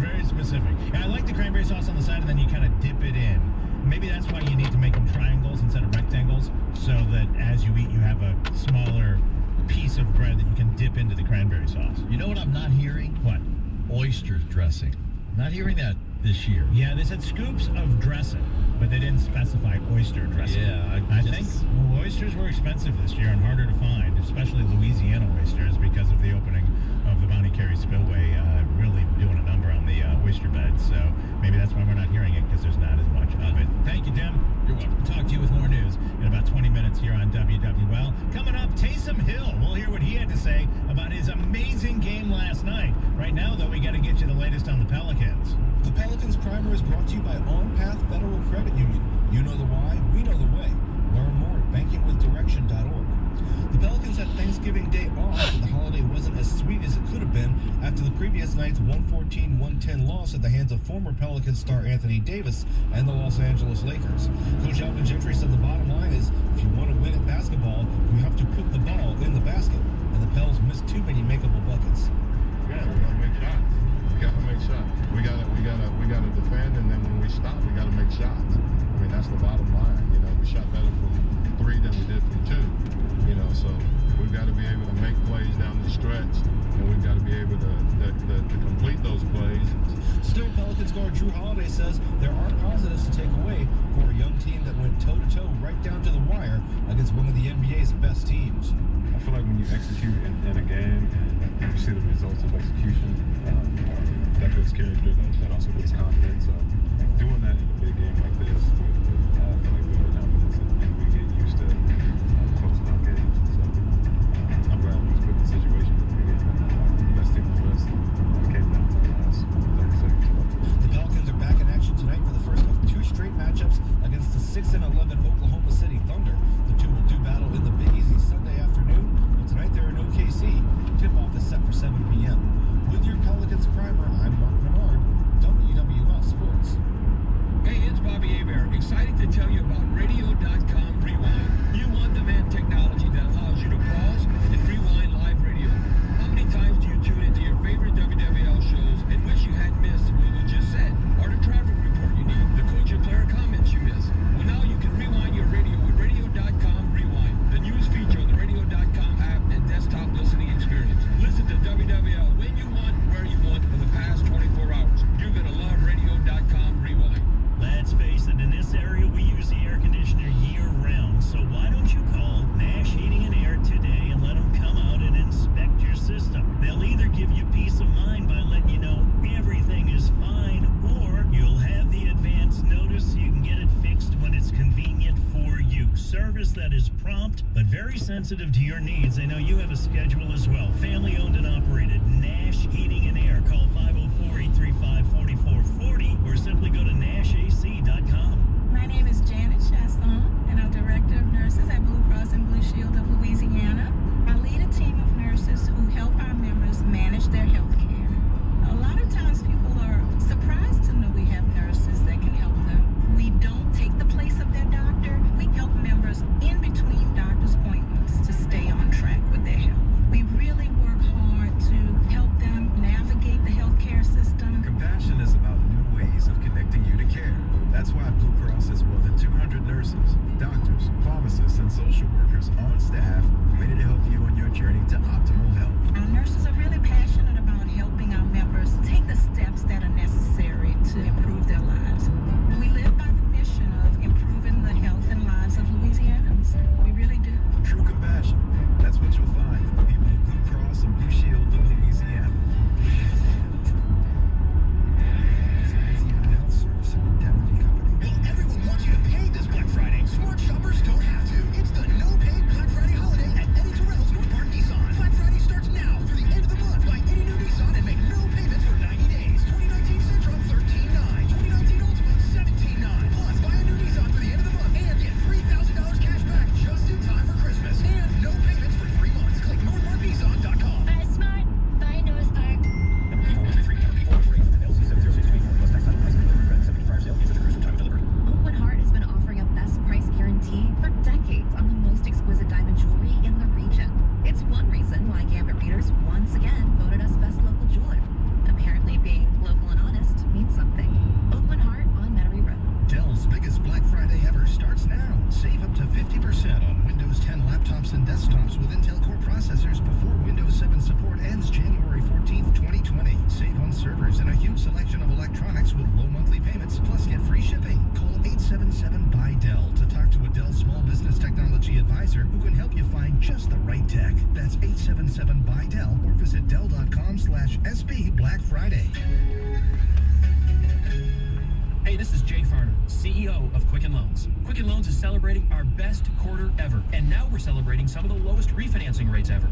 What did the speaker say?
very specific. And I like the cranberry sauce on the side, and then you kind of dip it in. Maybe that's why you need to make them triangles instead of rectangles, so that as you eat, you have a smaller piece of bread that you can dip into the cranberry sauce. You know what I'm not hearing? What? Oyster dressing. Not hearing that this year. Yeah, they said scoops of dressing, but they didn't specify oyster dressing. Yeah, I think oysters were expensive this year and harder to find, especially Louisiana oysters, because of the opening of the Bonnie Carey Spillway, really doing a number on the oyster beds. So maybe that's why we're not hearing it, because there's not as much of it. Thank you, Tim. You're welcome. Talk to you with more news in about 20 minutes here on WWL. Coming up, Taysom Hill. We'll hear what he had to say about his amazing game last night. Right now, though, we got to get you the latest on the Pelicans. The Pelicans Primer is brought to you by OnPath Federal Credit Union. You know the why, we know the way. Learn more at bankingwithdirection.org. The Pelicans had Thanksgiving Day off, but the holiday wasn't as sweet as it could have been after the previous night's 114-110 loss at the hands of former Pelicans star Anthony Davis and the Los Angeles Lakers. Coach Alvin Gentry said the bottom line is, if you want to win at basketball, you have to put the ball in the basket. And the Pels missed too many makeable buckets. Yeah, we gotta make shots. We gotta make shots. We gotta defend, and then when we stop, we gotta make shots. I mean, that's the bottom line. You know, we shot better from 3 than we did from 2. You know, so we've got to be able to make plays down the stretch, and we've got to be able to complete those plays. Still, Pelicans guard Drew Holiday says there are positives to take away for a young team that went toe-to-toe right down to the wire against one of the NBA's best teams. I feel like when you execute in a game and you see the results of execution, that builds character, that also builds confidence. So doing that in a big game like this would feel like building confidence, and we get used to closing out games. So I'm glad we was put in the situation at the beginning. The best team in the West came down to the last 30 seconds. The Pelicans are back in action tonight for the first of 2 straight matchups against the 6-11 Oklahoma City Thunder. The two will do battle in the Big Easy Sunday afternoon. But tonight they're in OKC. Tip-off is set for 7 p.m. With your Pelicans Primer, I'm Mark Menard, WWL Sports. Hey, it's Bobby Hebert. Excited to tell you about Radio.com Rewind. You on-demand technology that allows you to pause and rewind live radio. How many times do you tune into your favorite WWL shows and wish you had missed what was just said? Or the traffic report you need, the coach or player comments you missed? Well, now you can rewind your radio with Radio.com Rewind, the news feature on the Radio.com app and desktop listening experience. Listen to WWL when you want, where you want, for the past 24 hours. You're going to love Radio.com Rewind. Let's face it, in this area we use the air conditioner year-round, so why don't you call Nash Heating and Air today and let them come out and inspect your system. They'll either give you peace of mind by letting you know everything is fine, or you'll have the advance notice so you can get it fixed when it's convenient for you. Service that is prompt but very sensitive to your needs. I know you have a schedule as well. Family-owned and operated, Nash Heating and Air. Call 504-835-4440 or simply go to nashac.com. My name is Janet Chasson, and I'm Director of Nurses at Blue Cross and Blue Shield of Louisiana. I lead a team of nurses who help our members manage their health care. A lot of times people are surprised to know we have nurses that can help them. We don't take the place of their doctor. We help members in between doctor's appointments to stay on track with their health. We really work hard to help them navigate the healthcare system. Compassion is about new ways of connecting you to care. That's why Blue Cross has more than 200 nurses, doctors, pharmacists, and social biggest Black Friday ever starts now. Save up to 50% on Windows 10 laptops and desktops with Intel Core processors before Windows 7 support ends January 14th, 2020. Save on servers and a huge selection of electronics with low monthly payments, plus get free shipping. Call 877-BUY-DELL to talk to a Dell Small Business Technology Advisor who can help you find just the right tech. That's 877-BUY-DELL or visit Dell.com/SB Black Friday. Hey, this is Jay Farner, CEO of Quicken Loans. Quicken Loans is celebrating our best quarter ever, and now we're celebrating some of the lowest refinancing rates ever.